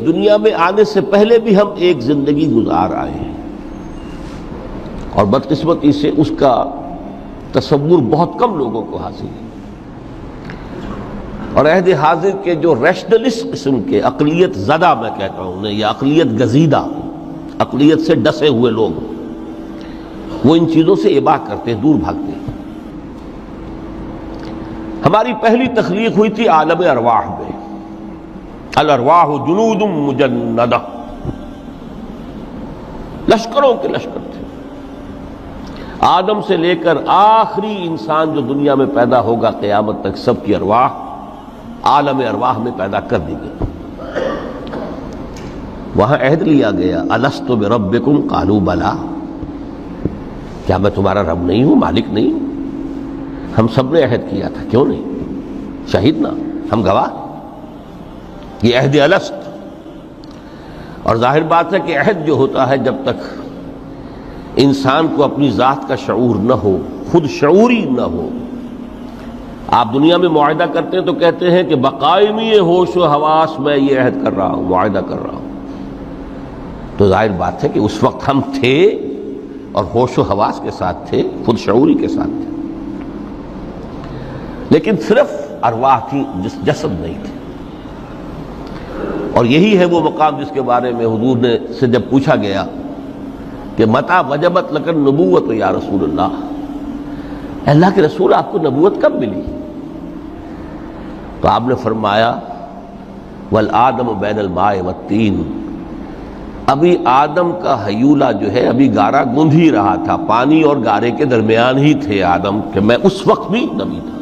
دنیا میں آنے سے پہلے بھی ہم ایک زندگی گزار آئے ہیں، اور بدقسمتی سے اس کا تصور بہت کم لوگوں کو حاصل ہے۔ اور عہد حاضر کے جو ریشنلسٹ قسم کے اقلیت زدہ میں کہتا ہوں انہیں، یا اقلیت گزیدہ، عقلیت سے ڈسے ہوئے لوگ، وہ ان چیزوں سے اباع کرتے ہیں، دور بھاگتے ہیں۔ ہماری پہلی تخلیق ہوئی تھی عالم ارواح میں، الارواح جنود مجندہ، لشکروں کے لشکر تھے۔ آدم سے لے کر آخری انسان جو دنیا میں پیدا ہوگا قیامت تک، سب کی ارواح عالم ارواح میں پیدا کر دی گئی۔ وہاں عہد لیا گیا، الست بربکم قالوا بلی، کیا میں تمہارا رب نہیں ہوں، مالک نہیں ہوں؟ ہم سب نے عہد کیا تھا، کیوں نہیں؟ شہیدنا، ہم گواہ، یہ عہد الست۔ اور ظاہر بات ہے کہ عہد جو ہوتا ہے، جب تک انسان کو اپنی ذات کا شعور نہ ہو، خود شعوری نہ ہو۔ آپ دنیا میں معاہدہ کرتے ہیں تو کہتے ہیں کہ بقائمی ہوش و حواس میں یہ عہد کر رہا ہوں، معاہدہ کر رہا ہوں، تو ظاہر بات ہے کہ اس وقت ہم تھے اور ہوش و حواس کے ساتھ تھے، خود شعوری کے ساتھ تھے، لیکن صرف ارواح کی، جسد نہیں تھے۔ اور یہی ہے وہ مقام جس کے بارے میں حضور نے سے جب پوچھا گیا کہ متى وجبت لک النبوۃ یا رسول اللہ، اللہ کے رسول آپ کو نبوت کب ملی؟ تو آپ نے فرمایا والآدم بین الماء والطین، ابھی آدم کا حیولہ جو ہے ابھی گارا گوندھ ہی رہا تھا، پانی اور گارے کے درمیان ہی تھے آدم، کہ میں اس وقت بھی نبی تھا۔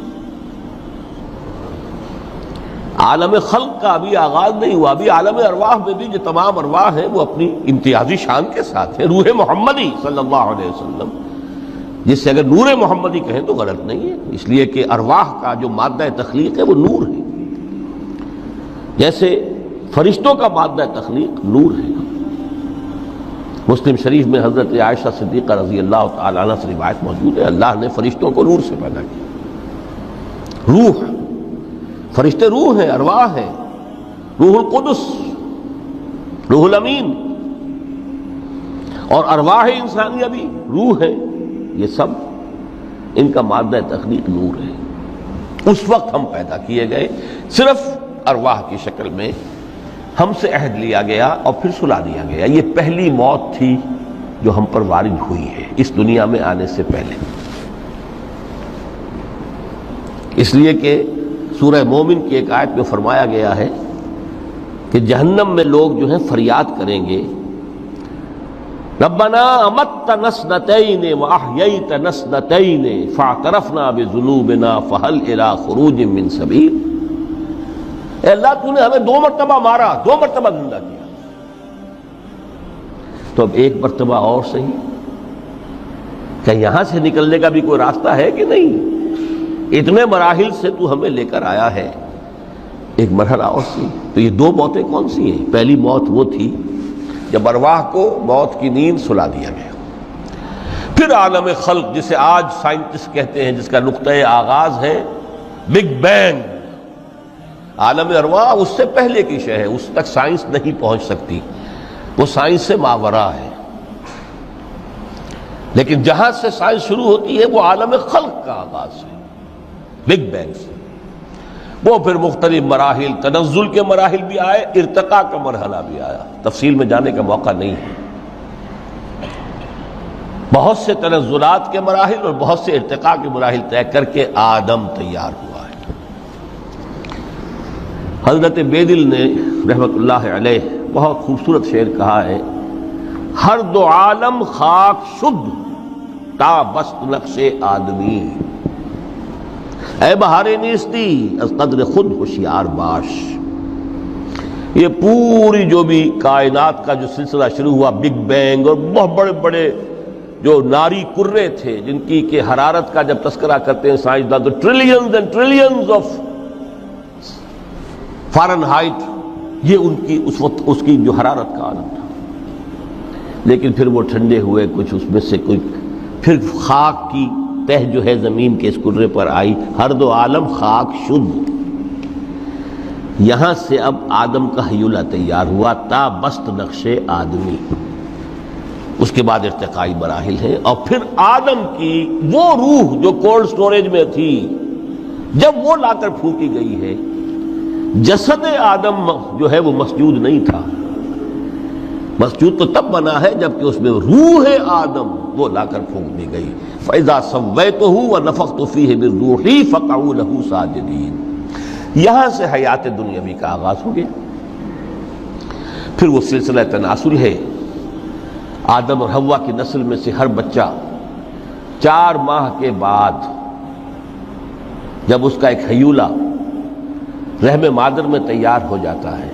عالم خلق کا ابھی آغاز نہیں ہوا، ابھی عالم ارواح میں بھی جو تمام ارواح ہیں وہ اپنی امتیازی شان کے ساتھ ہیں۔ روح محمدی صلی اللہ علیہ وسلم، جس سے اگر نور محمدی کہیں تو غلط نہیں ہے، اس لیے کہ ارواح کا جو مادہ تخلیق ہے وہ نور ہے، جیسے فرشتوں کا مادہ تخلیق نور ہے۔ مسلم شریف میں حضرت عائشہ صدیقہ رضی اللہ تعالی عنہ سے روایت موجود ہے، اللہ نے فرشتوں کو نور سے پیدا کیا۔ روح، فرشتے روح ہیں، ارواح ہیں، روح القدس، روح الامین، اور ارواح انسانیہ بھی روح ہے، یہ سب ان کا مادہ تخلیق نور ہے۔ اس وقت ہم پیدا کیے گئے، صرف ارواح کی شکل میں ہم سے عہد لیا گیا اور پھر سلا دیا گیا۔ یہ پہلی موت تھی جو ہم پر وارد ہوئی ہے اس دنیا میں آنے سے پہلے، اس لیے کہ سورہ مومن کی ایک آیت میں فرمایا گیا ہے کہ جہنم میں لوگ جو ہیں فریاد کریں گے، ربنا امتنا اثنتین واحییتنا اثنتین فاعترفنا بذنوبنا فهل الی خروج من سبیل، اے اللہ تو نے ہمیں 2 مرتبہ مارا، 2 مرتبہ زندہ کیا، تو اب ایک مرتبہ اور صحیح، کیا یہاں سے نکلنے کا بھی کوئی راستہ ہے کہ نہیں؟ اتنے مراحل سے تو ہمیں لے کر آیا ہے، ایک مرحلہ اور سی۔ تو یہ 2 موتیں کون سی ہیں؟ پہلی موت وہ تھی جب ارواح کو موت کی نیند سلا دیا گیا۔ پھر عالم خلق، جسے آج سائنٹسٹ کہتے ہیں، جس کا نقطۂ آغاز ہے بگ بینگ، عالم ارواح اس سے پہلے کی شے ہے، اس تک سائنس نہیں پہنچ سکتی، وہ سائنس سے ماوراء ہے۔ لیکن جہاں سے سائنس شروع ہوتی ہے وہ عالم خلق کا آغاز ہے، بگ بینگ سے۔ وہ پھر مختلف مراحل، تنزل کے مراحل بھی آئے، ارتقاء کا مرحلہ بھی آیا، تفصیل میں جانے کا موقع نہیں ہے۔ بہت سے تنزلات کے مراحل اور بہت سے ارتقاء کے مراحل طے کر کے آدم تیار ہوا ہے۔ حضرت بیدل نے رحمت اللہ علیہ بہت خوبصورت شعر کہا ہے، ہر 2 عالم خاک شد تا بست نقش آدمی، اے بہار نیستی از قدر خود ہوشیار باش۔ یہ پوری جو بھی کائنات کا جو سلسلہ شروع ہوا، بگ بینگ، اور بہت بڑے بڑے جو ناری کرے تھے جن کی کہ حرارت کا جب تذکرہ کرتے ہیں سائنسداں تو trillions and trillions of foreign height, یہ ان کی اس وقت اس کی جو حرارت کا عالم تھا۔ لیکن پھر وہ ٹھنڈے ہوئے، کچھ اس میں سے کوئی، پھر خاک کی تہ جو ہے زمین کے اس کرے پر آئی، ہر 2 عالم خاک شد، یہاں سے اب آدم کا حیولہ تیار ہوا تا بست نقش آدمی، اس کے بعد ارتقائی مراحل ہیں، اور پھر آدم کی وہ روح جو کولڈ سٹوریج میں تھی جب وہ لا کر پھونکی گئی ہے، جسد آدم جو ہے وہ مسجود نہیں تھا، مسجود تو تب بنا ہے جبکہ اس میں روح آدم وہ لا کر پھونک دی گئی۔ فَإِذَا سَوَّيْتُهُ وَنَفَخْتُ فِيهِ مِن رُوحِي فَقَعُوا لَهُ سَاجِدِينَ۔ یہاں سے حیات دنیاوی کا آغاز ہو گیا۔ پھر وہ سلسلہ تناسل ہے، آدم اور حوا کی نسل میں سے ہر بچہ 4 ماہ کے بعد جب اس کا ایک حیولہ رحم مادر میں تیار ہو جاتا ہے،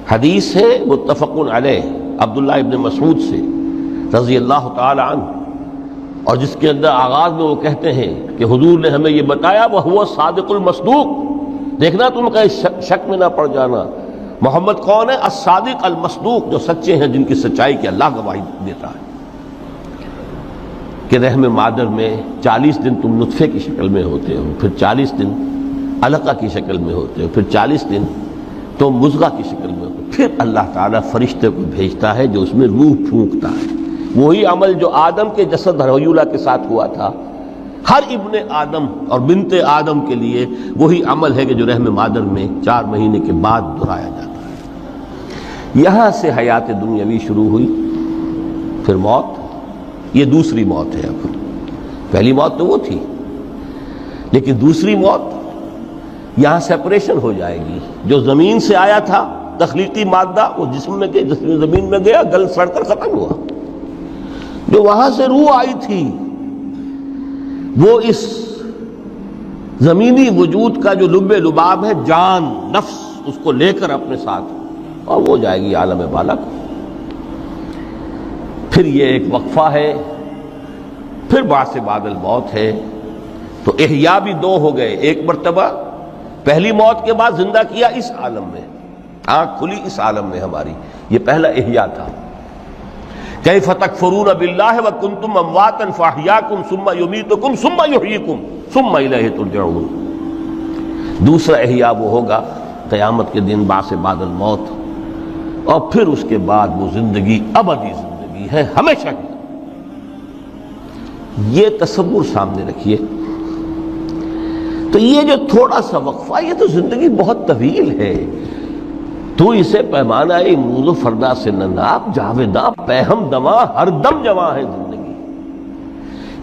حدیث ہے متفق علیہ عبداللہ ابن مسعود سے رضی اللہ تعالی عنہ، اور جس کے اندر آغاز میں وہ کہتے ہیں کہ حضور نے ہمیں یہ بتایا وَهُوَ الصادق المصدوق، دیکھنا تم کہیں شک میں نہ پڑ جانا، محمد کون ہے؟ الصادق المصدوق، جو سچے ہیں، جن کی سچائی کی اللہ گواہی دیتا ہے، کہ رحم مادر میں 40 دن تم نطفے کی شکل میں ہوتے ہو، پھر 40 دن علقہ کی شکل میں ہوتے ہو، پھر 40 دن تو مضغہ کی شکل میں ہوتے، پھر اللہ تعالیٰ فرشتے کو بھیجتا ہے جو اس میں روح پھونکتا ہے۔ وہی عمل جو آدم کے جسد حیولہ کے ساتھ ہوا تھا، ہر ابن آدم اور بنت آدم کے لیے وہی عمل ہے کہ جو رحم مادر میں 4 مہینے کے بعد دہرایا جاتا ہے۔ یہاں سے حیات دنیاوی شروع ہوئی، پھر موت، یہ دوسری موت ہے۔ اب پہلی موت تو وہ تھی، لیکن دوسری موت یہاں سیپریشن ہو جائے گی۔ جو زمین سے آیا تھا تخلیقی مادہ، وہ جسم میں گیا، زمین میں گیا، گل سڑ کر ختم ہوا۔ جو وہاں سے روح آئی تھی وہ اس زمینی وجود کا جو لب لباب ہے، جان، نفس، اس کو لے کر اپنے ساتھ، اور وہ جائے گی عالم بالا کو۔ پھر یہ ایک وقفہ ہے، پھر بعد بعد الموت ہے۔ تو احیاء بھی 2 ہو گئے، ایک مرتبہ پہلی موت کے بعد زندہ کیا اس عالم میں، آنکھ کھلی اس عالم میں ہماری، یہ پہلا احیاء تھا۔ کیف تکفرون باللہ وکنتم امواتا فاحیاکم ثم یمیتکم ثم یحییکم ثم الیہ ترجعون۔ دوسرا احیاء وہ ہوگا قیامت کے دن بعد الموت، اور پھر اس کے بعد وہ زندگی ابدی زندگی ہے، ہمیشہ کی۔ یہ تصور سامنے رکھیے۔ تو یہ جو تھوڑا سا وقفہ، یہ تو زندگی بہت طویل ہے۔ تو اسے پیمانہ امروز و فردا سے نناب جاویداں پیہم دماں، ہر دم جواں ہے زندگی۔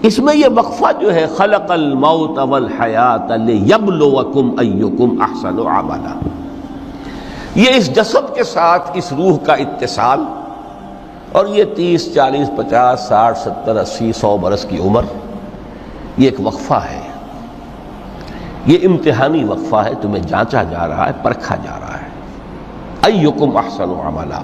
اس میں یہ وقفہ جو ہے، خلق الموت والحیات لیبلوکم ایکم احسن عملا، یہ اس جسد کے ساتھ اس روح کا اتصال، اور یہ 30 40 50 60 70 80 100 برس کی عمر، یہ ایک وقفہ ہے، یہ امتحانی وقفہ ہے، تمہیں جانچا جا رہا ہے، پرکھا جا رہا ہے۔ ایکم احسن عملا۔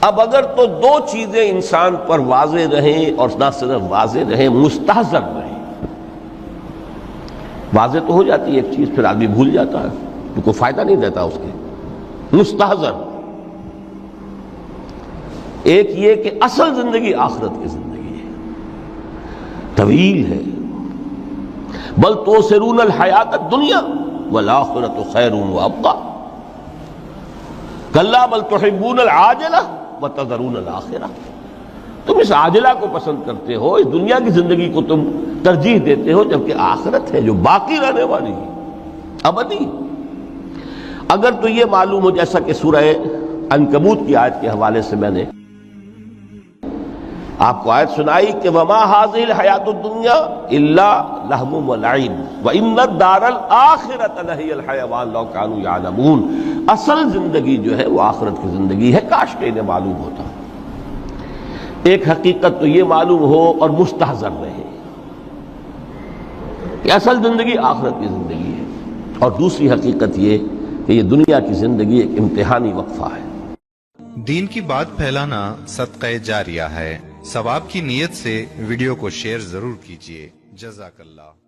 اب اگر تو 2 چیزیں انسان پر واضح رہیں، اور نہ صرف واضح رہیں، مستحضر رہیں۔ واضح تو ہو جاتی ہے ایک چیز، پھر آدمی بھول جاتا ہے، تو کوئی فائدہ نہیں دیتا اس کے۔ مستحضر ایک یہ کہ اصل زندگی آخرت کی زندگی ہے، طویل ہے۔ بل توسرون الحیات الدنیا والآخرۃ خیر وابقیٰ، کلا بل تحبون العاجلہ وتذرون الآخرہ۔ تم اس عاجلہ کو پسند کرتے ہو، اس دنیا کی زندگی کو تم ترجیح دیتے ہو، جبکہ آخرت ہے جو باقی رہنے والی ہے، ابدی۔ اگر تو یہ معلوم ہو، جیسا کہ سورہ عنکبوت کی آیت کے حوالے سے میں نے آپ کو آیت سنائی کہ وما هذه الحیات الدنیا الا لہو ولعب وان الدار الاخرۃ لہی الحیوان لو کانوا یعلمون۔ اصل زندگی جو ہے وہ آخرت کی زندگی ہے، کاش کہ انہیں معلوم ہوتا۔ ایک حقیقت تو یہ معلوم ہو اور مستحضر رہے کہ اصل زندگی آخرت کی زندگی ہے، اور دوسری حقیقت یہ کہ یہ دنیا کی زندگی ایک امتحانی وقفہ ہے۔ دین کی بات پھیلانا صدقہ جاریہ ہے، ثواب کی نیت سے ویڈیو کو شیئر ضرور کیجیے۔ جزاک اللہ۔